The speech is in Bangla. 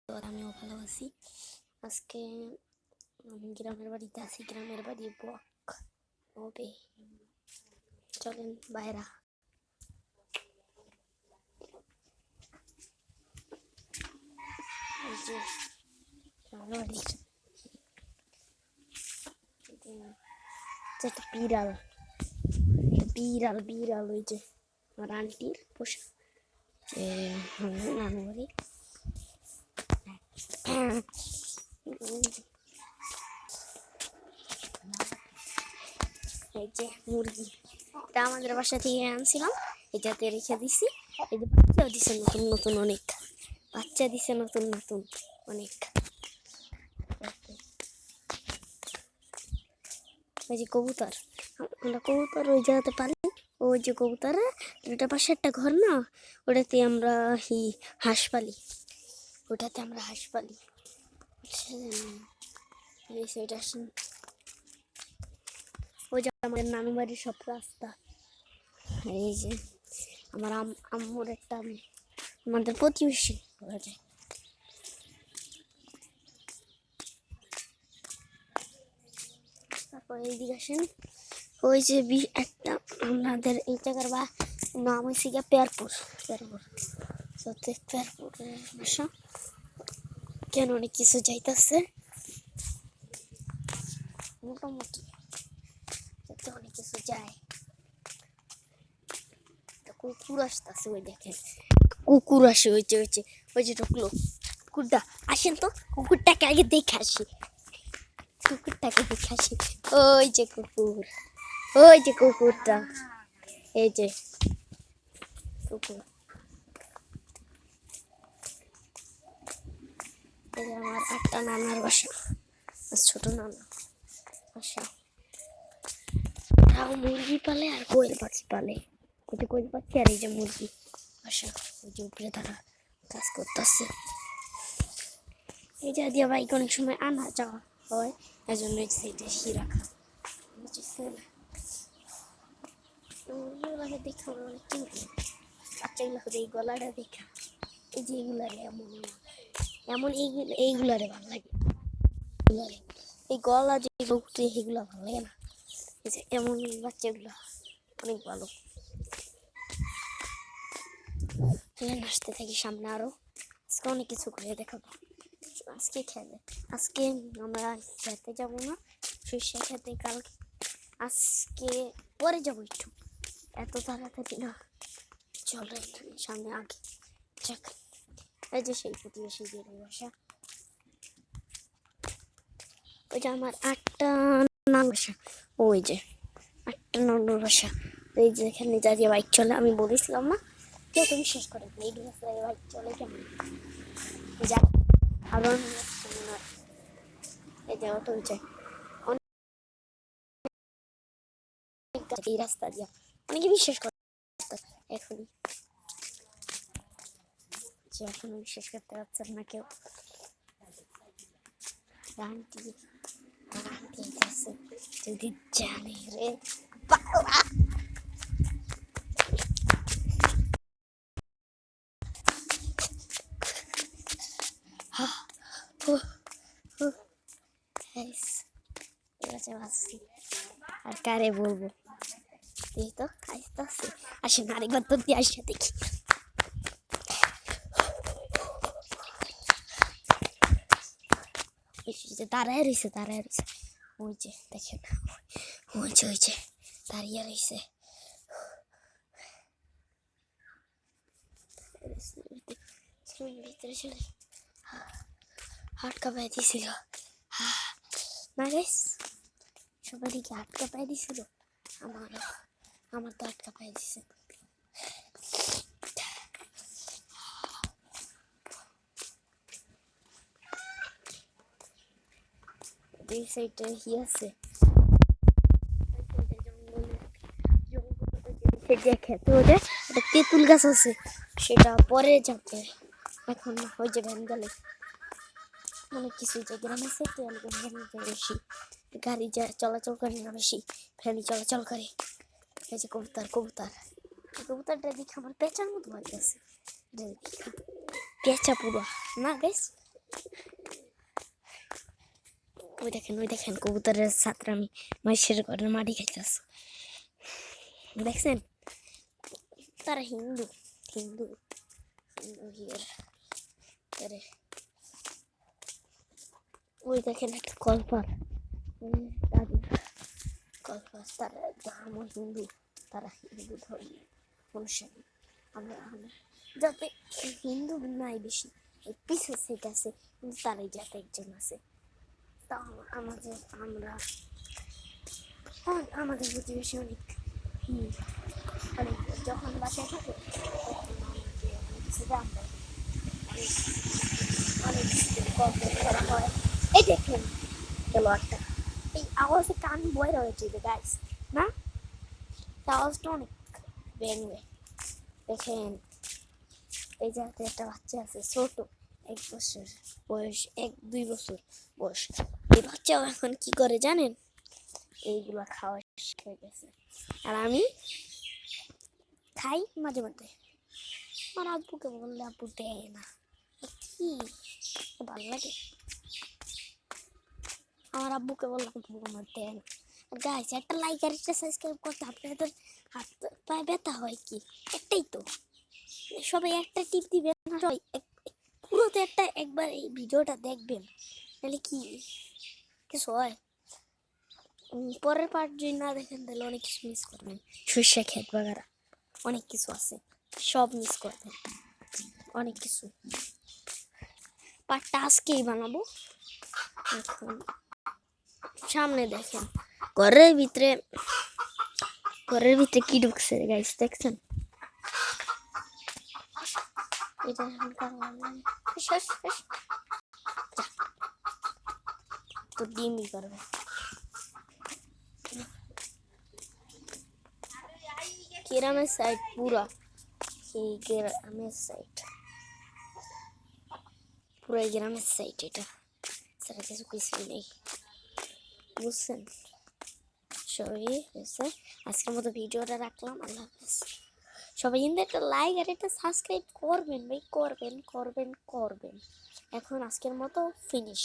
তো আমিও ভালো আছি। আজকে আমি গ্রামের বাড়িতে আছি। গ্রামের বাড়ি ব্লক হবে। চলেন বাইরা। এই যে গ্রামের বাড়ি, একটা বিড়াল বিড়াল বিড়াল ওই যে আমার আন্টির পোষা, যে নানু বাড়ি। এই যে মুরগি, এটা আমাদের বাসা থেকে আনছিলাম, এটাতে রেখে দিছি। এই যে বাচ্চাও দিছে নতুন নতুন, অনেক বাচ্চা দিছে নতুন নতুন অনেক। ওই যে কবুতর, আমরা কবুতর ওই জায়গাতে পালি। ওই যে কবুতর, ওটা পাশে একটা ঘর না, ওটাতে আমরা হাঁস পালি। ওটাতে আমরা হাঁস পালি। সেটা ওই যে আমাদের নানু বাড়ির সব রাস্তা। এই যে আমার আম্মুর একটা, আমাদের প্রতিবেশী বলা যায়। তারপর এইদিকে আসেন, ওই যে একটা আমাদের এই জায়গার নাম হয়েছে গিয়ে পেয়ারপুর। পেয়ারপুরের বাসা। কেন অনেক কিছু যাইতেছে মোটামুটি, অনেক কিছু যায়। কুকুর আসতেছে, ওই দেখেন কুকুর আসে, ওই যে ওই যে ঢুকলো কুকুরটা। আসেন তো, কুকুরটাকে আগে দেখে আসি, কুকুরটাকে দেখে আসি। ওই যে কুকুর, ওই যে কুকুরটা, এই যে কুকুর। এই যে আমার একটা নানার বাসা, ছোট নানা বাসা। মুরগি পালে আর কোয়েল পাখি পালে। এটা কোয়েল পাখি আর এই যে মুরগি বাসা। ওই যে উপরে তারা কাজ করতেছে। এই যে দিয়ে বাইক অনেক সময় আনা যাওয়া হয়, এই জন্য সেইটা রাখা মুরগিগুলোকে দেখা আমার অনেক কিউট লাগে। বাচ্চাগুলো করে এই গলাটা দেখা, এই যে এইগুলারে এমন এমন এইগুলারে ভালো লাগে। এই গলা যে উঠে এগুলো ভালো লাগে না। এই যে এমন বাচ্চাগুলো অনেক ভালো। আসতে থাকি সামনে আরো। আজকে অনেক কিছু করে দেখাবো। আজকে খেলে, আজকে আমরা খেতে যাবো না, সরিষা খেতে কালকে, আজকে পরে যাবো একটু, এত তাড়াতাড়ি না। চলো এখানে সামনে আগে যাক। এই যে সেই প্রতিবেশী বাসা। ওই যে আমার একটা নাম বাসা, ওই যে একটা নন্ডর বাসা। এই যে এখানে যা দিয়ে বাইক চলে, আমি বলেছিলাম না, কেউ তো বিশ্বাস করে না এই রাস্তায় বাইক চলে কেমন। যাক আরো এই যে অটো যায় এই রাস্তা দিয়া, অনেকে বিশ্বাস করে এখনই, যে এখনো বিশ্বাস করতে পারছেন না কেউ। আন্টি আছে, যদি জানে রে বাবা। আর কারে বলবো, এই তো আসতে আসছে। আসেন আরেকবার তো দিয়ে আসে দেখি। দাঁড়ায় রয়েছে, ওই যে দেখেন, ওই যে দাঁড়িয়ে রয়েছে। ভিতরে চলে হাত কাঁপায় দিয়েছিল না গাইস, সবারই কি হাত কাঁপায় দিয়েছিল? আমার তো হাত কাঁপায় দিছে। এই সাইডে আছে খেতে ওদের একটা তেঁতুল গাছ আছে, সেটা পরে যাবে, এখন ওই যে ভ্যান গেলে অনেক কিছু যে গ্রামের সাইডে বেশি গাড়ি চলাচল করে না, বেশি ফ্যানি চলাচল করে। এই যে কবুতরটা দেখে আমার পেঁচার মতো ভয় গেছে, পেঁচা পুরো না গাইস, ওই দেখেন কবুতরের ছাত্র আমি মাইশের ঘরের মাটি খাইতেছে দেখছেন তারা হিন্দু হিন্দু হিন্দু হিয়ার আরে ওই দেখেন একটা কলপার দাদু কলপার তারা ধর্ম হিন্দু তারা হিন্দু ধর্ম অনুসারী আমরা যাতে হিন্দু নাই বেশি এই পিছিয়ে সেট আছে কিন্তু তারাই যাতে একজন আছে তা আমাদের আমাদের প্রতিবেশী অনেক অনেক যখন বাসায় থাকে তখন আমাকে কিছু দাম দেয় অনেক গল্প করা হয় এই দেখেন গেল একটা এই আওয়াজে কান বয়ে রয়েছে গাইস না আওয়াজটা অনেক ব্যাঙে দেখেন এই জায়গাতে একটা বাচ্চা আছে ছোট 1 বছর বয়স 1-2 বছর বয়স এই বাচ্চাও এখন কি করে জানেন এইগুলা খাওয়া শিখে গেছে আর আমি খাই মাঝে মাঝে আমার আব্বুকে বললে আব্বু দেয় না কি ভালো লাগে আমার আব্বুকে বললাম আব্বু আমার দেয় না গাইস একটা লাইক আর একটা সাবস্ক্রাইব করতে আপনাদের হাত পায়ে ব্যথা হয় কি একটাই তো সবাই একটা টিপ দিবেন সবাই পুরোতে একটা একবার এই ভিডিওটা দেখবেন তাহলে কি কিছু হয় পরের পার্ট যদি না দেখেন তাহলে অনেক কিছু মিস করবেন সর্ষে ক্ষেত বাগারা অনেক কিছু আছে সব মিস করবেন অনেক কিছু পার্টটা আজকেই বানাবো এখন সামনে দেখেন ঘরের ভিতরে কি ঢুকছে গাইস দেখছেন এটা শেষ তো ডিমই করবে গ্রামের সাইড পুরা এই গ্রামের সাইড পুরো গ্রামের সাইড এটা সারা কিছু নেই বুঝছেন সবাই হয়েছে আজকের মতো ভিডিওটা রাখলাম আল্লাহ হাফেজ সবাই কিন্তু একটা লাইক আর একটা সাবস্ক্রাইব করবেন ভাই করবেন এখন আজকের মতো ফিনিশ